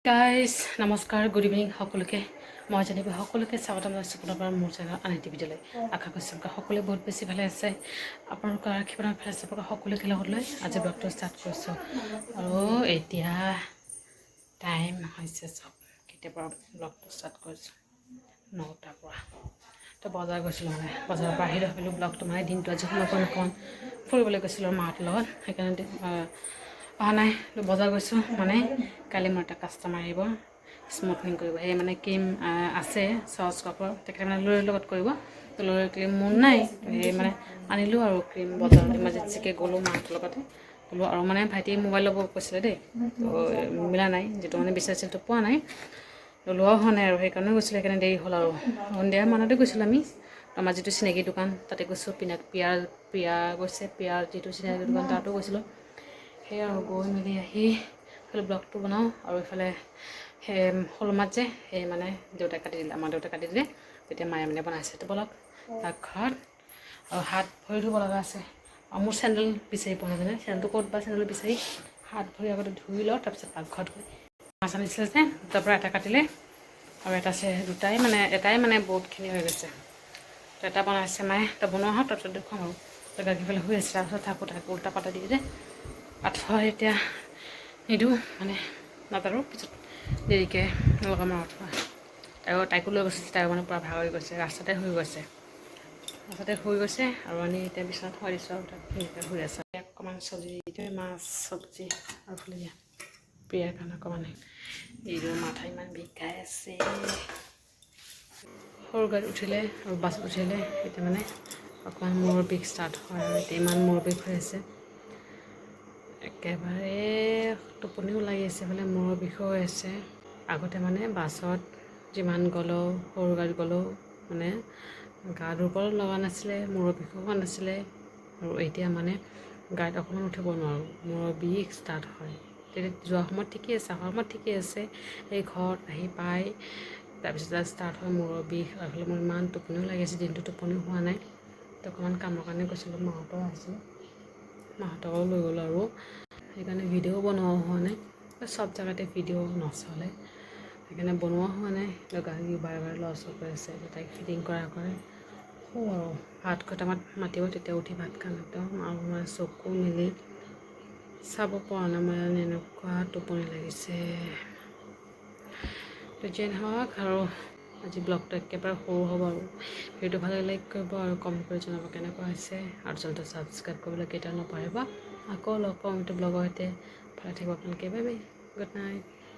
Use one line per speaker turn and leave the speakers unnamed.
guys নমস্কাৰ good evening সকলোকে মই জানিব সকলোকে স্বাগতম জনাইছোঁ পুনৰবাৰ মোৰ চেনেল আনিটি ভিডিঅ'লৈ আশা কৰিছোঁ সকলোৱে বহুত বেছি ভালে আছে আপোনালোকৰ আশীৰ্বাদ ভালে আছে সকলোকে লগত লৈ আজি ব্লগটো ষ্টাৰ্ট কৰিছোঁ আৰু এতিয়া টাইম হৈছে চব কেতিয়াবা ব্লগটো ষ্টাৰ্ট কৰিছোঁ 9টাৰ পৰা তো বজাৰ গৈছিলোঁ মানে বজাৰৰ পৰা আহি ভাবিলোঁ ব্লগটো মানে দিনটো আজি অকণ ফুৰিবলৈ গৈছিলোঁ মাহঁতৰ লগত সেইকাৰণে অহা নাই বজাৰ গৈছোঁ মানে কালি মোৰ এটা কাষ্টমাৰ আহিব স্মুথনিং কৰিব সেই মানে ক্ৰীম আছে চচ কাপৰ তেখেতে মানে ল'ৰাৰ লগত কৰিব তো ল'ৰাৰ ক্ৰীম মোৰ নাই সেই মানে আনিলোঁ আৰু ক্ৰীম বজাৰত ইমাৰ্জেঞ্চিকৈ গ'লোঁ মাহঁতৰ লগতে গ'লোঁ আৰু মানে ভাইটি মোবাইল ল'ব কৈছিলে দেই তো মিলা নাই যিটো মানে বিচাৰিছিল তো পোৱা নাই লোৱাও হোৱা নাই আৰু সেইকাৰণে গৈছিলোঁ সেইকাৰণে দেৰি হ'ল আৰু সন্ধিয়া মানতে গৈছিলোঁ আমি আমাৰ যিটো চিনাকি দোকান তাতে গৈছোঁ প্ৰিয়া গৈছে প্ৰিয়াৰ যিটো চিনাকি দোকান তাতো গৈছিলোঁ সেয়া আৰু গৈ মেলি আহি এইফালে ব্লগটো বনাওঁ আৰু এইফালে সেই সৰু মাছ যে সেই মানে দেউতাই কাটি দিলে আমাৰ দেউতাই কাটি দিলে তেতিয়া মায়ে মানে বনাইছে তো বলক পাকঘৰত আৰু হাত ভৰি ধুব লগা আছে আৰু মোৰ চেণ্ডেল বিচাৰি পোৱা নাযায় চেণ্ডেলটো ক'ত বা চেণ্ডেল বিচাৰি হাত ভৰি আগতে ধুই লওঁ তাৰপিছত পাকঘৰত গৈ মাছ আনিছিলে যে তাৰ পৰা এটা কাটিলে আৰু এটা আছে এটাই মানে বহুতখিনি হৈ গৈছে তো এটা বনাইছে মায়ে তো বনোৱা হওক তাৰপিছত দেখুৱাম আৰু তো গাখীৰফালে শুই আছে তাৰপিছত থাকোঁ উল্টা পাতা দি যে আঠুৱা এতিয়া নিদিওঁ মানে নাজানো পিছত দেৰিকৈ লগাম আৰু আঠুৱা তাইকো লৈ গৈছে তাইও মানে পূৰা ভাগৰি গৈছে ৰাস্তাতে শুই গৈছে আৰু আমি এতিয়া বিচনাত শুৱাই দিছোঁ আৰু তাত ধুনীয়াকৈ শুই আছে অকণমান চব্জি দিওঁ মাছ চব্জি আৰু ফুলি দিয়া প্ৰিয়াৰ কাৰণে অকণমান এইটো মাথা ইমান বিষাই আছে সৰু গাড়ী উঠিলে আৰু বাছ উঠিলে এতিয়া মানে অকণমান মূৰৰ বিষ ষ্টাৰ্ট হয় আৰু এতিয়া ইমান মূৰৰ বিষ হৈ আছে একেবাৰে টোপনিও লাগি আছে মানে মূৰৰ বিষো হৈ আছে আগতে মানে বাছত যিমান গ'লেও সৰু গাড়ীত গ'লেও মানে গা দুৰ্বল লগা নাছিলে মূৰৰ বিষো হোৱা নাছিলে আৰু এতিয়া মানে গাড়ীত অকণমান উঠিব নোৱাৰোঁ মূৰৰ বিষ ষ্টাৰ্ট হয় তেতিয়া যোৱা সময়ত ঠিকেই আছে অহাৰ সময়ত ঠিকেই আছে এই ঘৰত আহি পাই তাৰপিছত ষ্টাৰ্ট হয় মূৰৰ বিষ আৰু মোৰ ইমান টোপনিও লাগি আছে দিনটো টোপনিও হোৱা নাই তো অকণমান কামৰ কাৰণে গৈছিলোঁ মাহঁতৰ আহিছিলোঁ মাহঁতকো লৈ গ'লোঁ আৰু সেইকাৰণে ভিডিঅ' বনোৱাও হোৱা নাই চব জেগাতে ভিডিঅ' নচলে সেইকাৰণে বনোৱা হোৱা নাই গাড়ী বাৰে বাৰে লৰচৰ কৰি আছে তাইক ফিটিং কৰা কৰে শোওঁ আৰু ভাত কেইটামান মাতিব তেতিয়া উঠি ভাত খাম একদম আৰু মই চকু মেলি চাব পৰা নাই মই এনেকুৱা টোপনি লাগিছে তো যেন হওক আৰু আজি ব্লগটো একেবাৰে সৰু হ'ব আৰু ভিডিঅ'টো ভালে লাইক কৰিব আৰু কমেণ্ট কৰি জনাব কেনেকুৱা হৈছে আৰু চেনেলটো ছাবস্ক্ৰাইব কৰিবলৈ কেতিয়াও নপাহৰিব আকৌ লগ পাম ব্লগৰ সৈতে ভালে থাকিব আপোনালোকে বাই বাই গুড নাইট